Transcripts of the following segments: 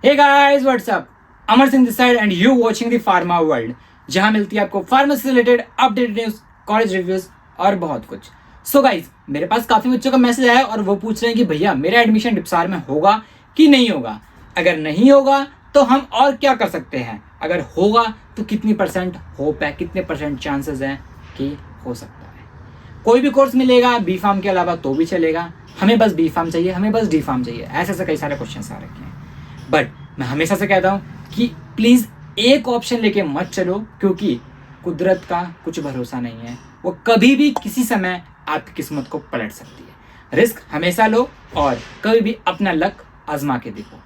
Hey guys what's up, Amar Singh this side and you watching the pharma world, जहां मिलती है आपको फार्मेसी से related updated news, college reviews और बहुत कुछ। सो गाइस, मेरे पास काफी बच्चों का मैसेज आया और वो पूछ रहे हैं कि भैया मेरा एडमिशन डिप्सार में होगा कि नहीं होगा। अगर नहीं होगा तो हम और क्या कर सकते हैं, अगर होगा तो कितनी परसेंट होप है, कितने परसेंट चांसेस हैं कि हो सकता है। कोई भी कोर्स मिलेगा बी फार्म के अलावा तो भी चलेगा, हमें बस बी फार्म चाहिए, हमें बस डी फार्म चाहिए, ऐसे ऐसे कई सारे क्वेश्चन आ रखे हैं। बट मैं हमेशा से कहता हूँ कि प्लीज़ एक ऑप्शन लेके मत चलो, क्योंकि कुदरत का कुछ भरोसा नहीं है, वो कभी भी किसी समय आपकी किस्मत को पलट सकती है। रिस्क हमेशा लो और कभी भी अपना लक आजमा के देखो।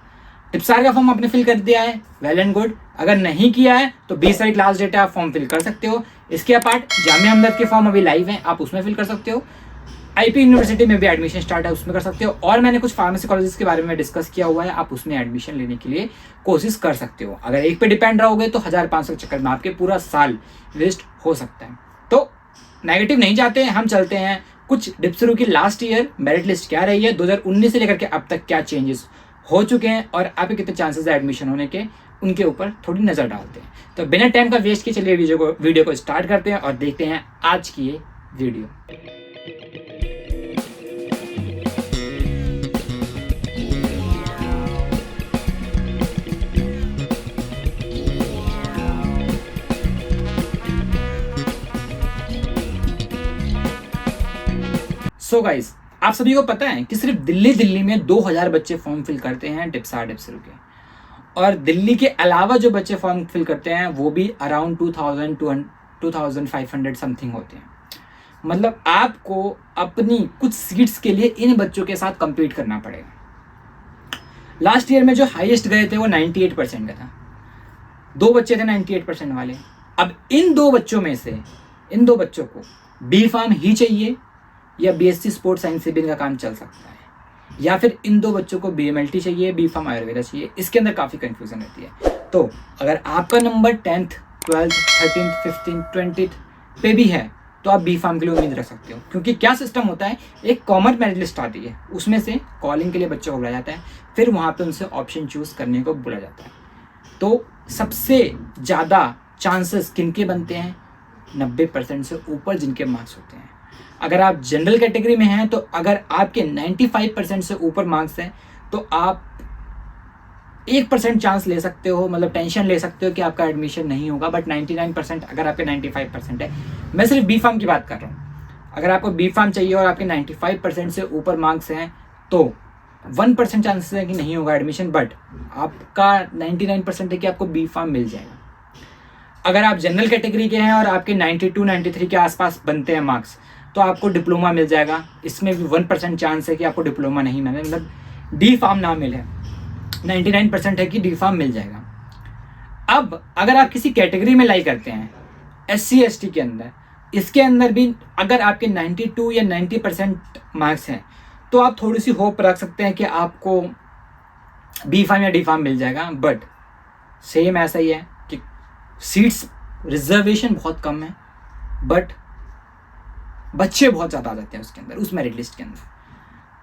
टिप्सार का फॉर्म आपने फिल कर दिया है, वेल एंड गुड। अगर नहीं किया है तो 20 तारीख लास्ट डेट है, आप फॉर्म फिल कर सकते हो। इसके अपार्ट जामिया हमदर्द के फॉर्म अभी लाइव हैं, आप उसमें फिल कर सकते हो। आईपी यूनिवर्सिटी में भी एडमिशन स्टार्ट है, उसमें कर सकते हो। और मैंने कुछ फार्मेसी कॉलेजेस के बारे में डिस्कस किया हुआ है, आप उसमें एडमिशन लेने के लिए कोशिश कर सकते हो। अगर एक पे डिपेंड रहोगे तो 1500 के चक्कर में आपके पूरा साल वेस्ट हो सकता है। तो नेगेटिव नहीं जाते हैं, हम चलते हैं कुछ डिप्सरू की लास्ट ईयर मेरिट लिस्ट क्या रही है, 2019 से लेकर के अब तक क्या चेंजेस हो चुके हैं और आपके कितने चांसेस है एडमिशन होने के, उनके ऊपर थोड़ी नज़र डालते हैं। तो बिना टाइम का वेस्ट किए चलिए वीडियो को स्टार्ट करते हैं और देखते हैं आज की ये वीडियो। सो गाइस, आप सभी को पता है कि सिर्फ दिल्ली में 2000 बच्चे फॉर्म फिल करते हैं डिप्सार डिप्सरू के, और दिल्ली के अलावा जो बच्चे फॉर्म फिल करते हैं वो भी अराउंड 2500 समथिंग होते हैं। मतलब आपको अपनी कुछ सीट्स के लिए इन बच्चों के साथ compete करना पड़ेगा। लास्ट ईयर में जो हाईएस्ट गए थे वो 98% का था, 2 बच्चे थे 98% वाले। अब इन दो बच्चों को बी फार्म ही चाहिए या बीएससी स्पोर्ट्स साइंस से भी इनका काम चल सकता है, या फिर इन दो बच्चों को बीएमएलटी चाहिए, बी फार्म आयुर्वेदा चाहिए। इसके अंदर काफ़ी कंफ्यूजन रहती है। तो अगर आपका number 10th 12th 13th 15th 20th पे भी है तो आप बी फार्म के लिए उम्मीद रख सकते हो, क्योंकि क्या सिस्टम होता है, एक कॉमन मेरिट लिस्ट आती है, उसमें से कॉलिंग के लिए बच्चों को बुलाया जाता है, फिर वहाँ पे उनसे ऑप्शन चूज़ करने को बोला जाता है। तो सबसे ज़्यादा चांसेस किनके बनते हैं, 90% से ऊपर जिनके मार्क्स होते हैं। अगर आप जनरल कैटेगरी में हैं तो अगर आपके 95% से ऊपर मार्क्स हैं तो आप 1% चांस ले सकते हो, मतलब टेंशन ले सकते हो कि आपका एडमिशन नहीं होगा। बट 99% अगर आपके 95% है, मैं सिर्फ बी फार्म की बात कर रहा हूँ, अगर आपको बी फार्म चाहिए और आपके 95% से ऊपर मार्क्स हैं तो 1% चांसेस है कि नहीं होगा एडमिशन, बट आपका 99% है कि आपको बी फार्म मिल जाएगा। अगर आप जनरल कैटेगरी के हैं और आपके 92-93 के आसपास बनते हैं मार्क्स तो आपको डिप्लोमा मिल जाएगा। इसमें भी 1% चांस है कि आपको डिप्लोमा नहीं मिले, मतलब डी फार्म ना मिले। 99% है कि डी फार्म मिल जाएगा। अब अगर आप किसी कैटेगरी में लाई करते हैं SC ST के अंदर, इसके अंदर भी अगर आपके 92 या 90% मार्क्स हैं तो आप थोड़ी सी होप रख सकते हैं कि आपको बी फार्म या डी फार्म मिल जाएगा। बट सेम ऐसा ही है कि सीट्स रिजर्वेशन बहुत कम है, बट बच्चे बहुत ज़्यादा आ जाते हैं उसके अंदर, उस मेरिट लिस्ट के अंदर।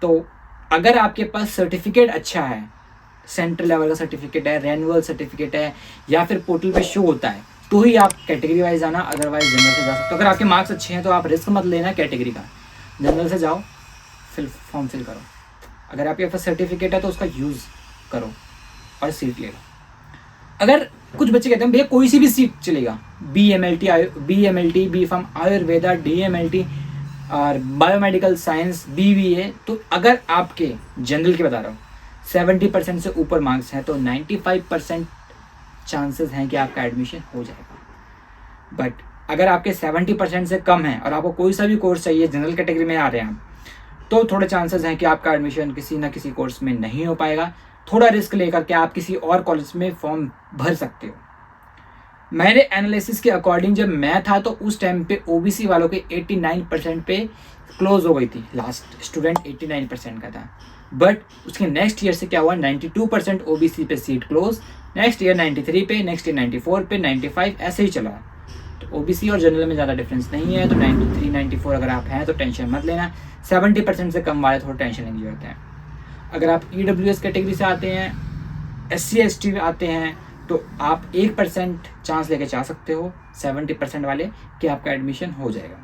तो अगर आपके पास सर्टिफिकेट अच्छा है, सेंट्रल लेवल का सर्टिफिकेट है, रेनुअल सर्टिफिकेट है, या फिर पोर्टल पे शो होता है, तो ही आप कैटेगरी वाइज आना, अदरवाइज जनरल से जा सकते हो। अगर आपके मार्क्स अच्छे हैं तो आप रिस्क मत लेना कैटेगरी का, जनरल से जाओ, फॉर्म फिल करो। अगर आपके पास सर्टिफिकेट है तो उसका यूज़ करो और सीट ले लो। अगर कुछ बच्चे कहते हैं भैया कोई सी भी सीट चलेगा, BMLT B pharm Ayurveda, DMLT और बायोमेडिकल साइंस, BBA, तो अगर आपके जनरल के बता रहा हूँ 70% से ऊपर मार्क्स हैं तो 95% चांसेस हैं कि आपका एडमिशन हो जाएगा। बट अगर आपके 70% से कम हैं और आपको कोई सा भी कोर्स चाहिए, जनरल कैटेगरी में आ रहे हैं आप, तो थोड़े चांसेस हैं कि आपका एडमिशन किसी ना किसी कोर्स में नहीं हो पाएगा। थोड़ा रिस्क लेकर के आप किसी और कॉलेज में फॉर्म भर सकते हो। मेरे एनालिसिस के अकॉर्डिंग जब मैं था तो उस टाइम पे OBC वालों के 89% पे क्लोज हो गई थी, लास्ट स्टूडेंट 89% का था। बट उसके नेक्स्ट ईयर से क्या हुआ, 92% OBC पे सीट क्लोज, नेक्स्ट ईयर 93 पे, नेक्स्ट ईयर 94 पे, 95, ऐसे ही चला। तो OBC और जनरल में ज़्यादा डिफरेंस नहीं है। तो 93 94 अगर आप हैं तो टेंशन मत लेना, 70% से कम वाले थोड़ा टेंशन लेने की जरूरत है। अगर आप EWS कैटेगरी से आते हैं, SC/ST आते हैं तो आप 1% चांस लेके जा सकते हो 70% वाले कि आपका एडमिशन हो जाएगा,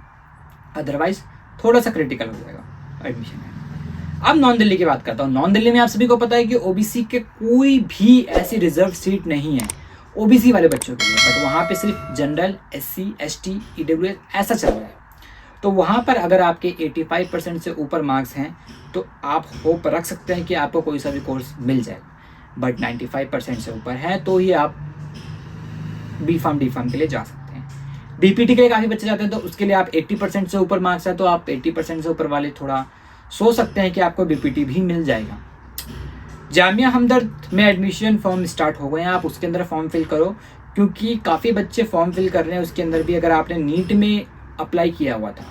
अदरवाइज थोड़ा सा क्रिटिकल हो जाएगा एडमिशन। अब नॉन दिल्ली की बात करता हूँ। नॉन दिल्ली में आप सभी को पता है कि OBC के कोई भी ऐसी रिजर्व सीट नहीं है OBC वाले बच्चों के लिए, बट वहाँ पे सिर्फ जनरल, SC/ST, EWS ऐसा चल रहा है। तो वहाँ पर अगर आपके 85% से ऊपर मार्क्स हैं तो आप होप रख सकते हैं कि आपको कोई सा भी कोर्स मिल जाएगा, बट 95% से ऊपर है तो ही आप B.Pharm D.Pharm के लिए जा सकते हैं। BPT के लिए काफ़ी बच्चे जाते हैं तो उसके लिए आप 80% से ऊपर मार्क्स है तो आप 80% से ऊपर वाले थोड़ा सोच सकते हैं कि आपको BPT भी मिल जाएगा। जामिया हमदर्द में एडमिशन फॉर्म स्टार्ट हो गए हैं, आप उसके अंदर फॉर्म फिल करो क्योंकि काफ़ी बच्चे फॉर्म फिल कर रहे हैं। उसके अंदर भी अगर आपने नीट में अप्लाई किया हुआ था,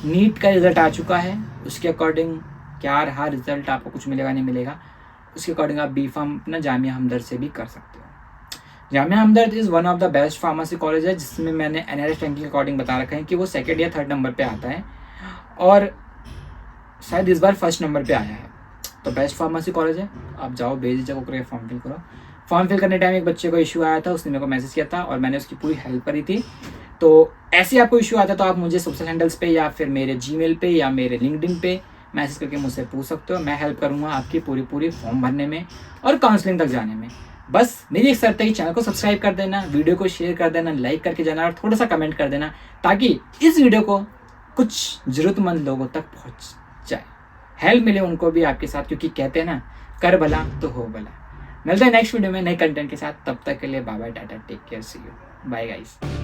नीट का रिज़ल्ट आ चुका है, उसके अकॉर्डिंग क्या रहा रिज़ल्ट, आपको कुछ मिलेगा नहीं मिलेगा, उसके अकॉर्डिंग आप B.Pharm अपना जामिया हमदर्द से भी कर सकते हो। Jamia Hamdard is one of the best pharmacy college है, जिसमें मैंने NRS रैंकिंग के अकॉर्डिंग बता रखा है कि वो 2nd या 3rd नंबर पे आता है और शायद इस बार 1st नंबर पे आया है। तो बेस्ट फार्मेसी कॉलेज है, आप जाओ बेझिझक होकर फॉर्म फिल करो। फॉर्म फिल करने टाइम एक बच्चे को इशू आया था, उसने मेरे को मैसेज किया था और मैंने उसकी पूरी हेल्प करी थी। तो ऐसे आपको इशू आता है तो आप मुझे सोशल हैंडल्स पे या फिर मेरे Gmail पे या मेरे LinkedIn पे मैसेज करके मुझसे पूछ सकते हो। मैं हेल्प करूँगा आपकी पूरी फॉर्म भरने में और काउंसलिंग तक जाने में। बस मेरी एक शर्त है कि चैनल को सब्सक्राइब कर देना, वीडियो को शेयर कर देना, लाइक करके जाना और थोड़ा सा कमेंट कर देना ताकि इस वीडियो को कुछ ज़रूरतमंद लोगों तक पहुँच जाए, हेल्प मिले उनको भी आपके साथ, क्योंकि कहते हैं ना कर भला तो हो भला। मिलते हैं नेक्स्ट वीडियो में नए कंटेंट के साथ, तब तक के लिए bye bye, tata, take care, see you, bye guys.